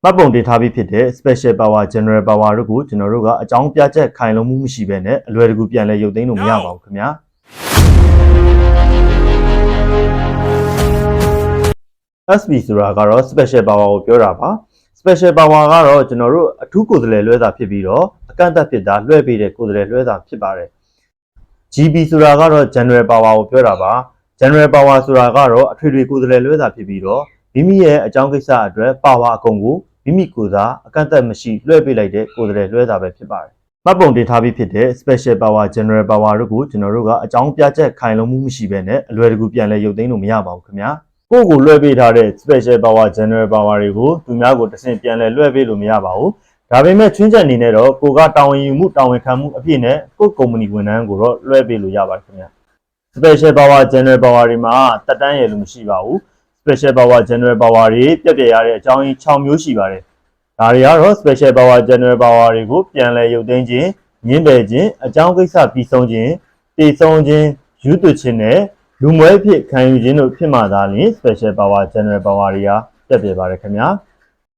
မှတ်ပုံတင်ထားပြီးဖြစ်တဲ့ special power general power တို့ကိုကျွန်တော်တို့ကအကြောင်းပြချက်ခိုင်လုံမှုမရှိဘဲနဲ့အလွယ်တကူပြန်လဲရုပ်သိမ်းလို့မရပါဘူးခင်ဗျာ SP ဆိုတာကတော့ special power ကိုပြောတာပါ special power ကတော့ကျွန်တော်တို့အထူးကိုယ်စားလှယ်လွှဲတာဖြစ်ပြီးတော့အကန့်အသတ်ဖြစ်တာလွှဲပေးတဲ့ကိုယ်စားလှယ်လွှဲတာဖြစ်ပါတယ် GB ဆိုတာကတော့ general power ကိုပြောတာပါ general power ဆိုတာကတော့အထွေထွေကိုယ်စားလှယ်လွှဲတာဖြစ်ပြီးတော့မိမိရဲ့အကြောင်းကိစ္စအတွက် power အကုန်ကိုမိမိကိုယ်စားအကန့်အသတ်မရှိလွှဲပေးလိုက်တဲ့ကိုယ်စားလှယ်လွှဲတာပဲဖြစ်ပါတယ်မှတ်ပုံတင်ထားပြီးဖြစ်တဲ့ special power general power တို့ကိုကျွန်တော်တို့ကအကြောင်းပြချက်ခိုင်လုံမှုမရှိဘဲနဲ့အလွယ်တကူပြန်လဲရုပ်သိမ်းလို့မရပါဘူးခင်ဗျာကိုယ့်ကိုလွှဲပေးထားတဲ့ special power general power တွေကိုသူများကိုတစ်ဆင့်ပြန်လဲလွှဲပေးလို့မရပါဘူးဒါပေမဲ့ချွင်းချက်အနေနဲ့တော့ကိုကတာဝန်ယူမှုတာဝန်ခံမှုအပြည့်နဲ့ကိုယ့်ကုမ္ပဏီဝန်ထမ်းကိုတော့လွှဲပေးလို့ရပါတယ်ခင်ဗျာ special power general power တွေမှာတက်တန်းရည်လို့မရှိပါဘူး special power general power တွေပြည့်ပြည့်ရတဲ့အကြောင်းရင်း6မျိုးရှိပါတယ်ဒါတွေကတော့ special power general power တွေကိုပြန်လဲရုပ်သိမ်းခြင်းညှင်းပယ်ခြင်းအကြောင်းကိစ္စပြီးဆုံးခြင်းတည်ဆုံးခြင်းယူသွခြင်းနဲ့လူမွဲဖြစ်ခံယူခြင်းတို့ဖြစ်မှသာလျှင် special power general power တွေကပြည့်ပြည့်ပါတယ်ခင်ဗျာ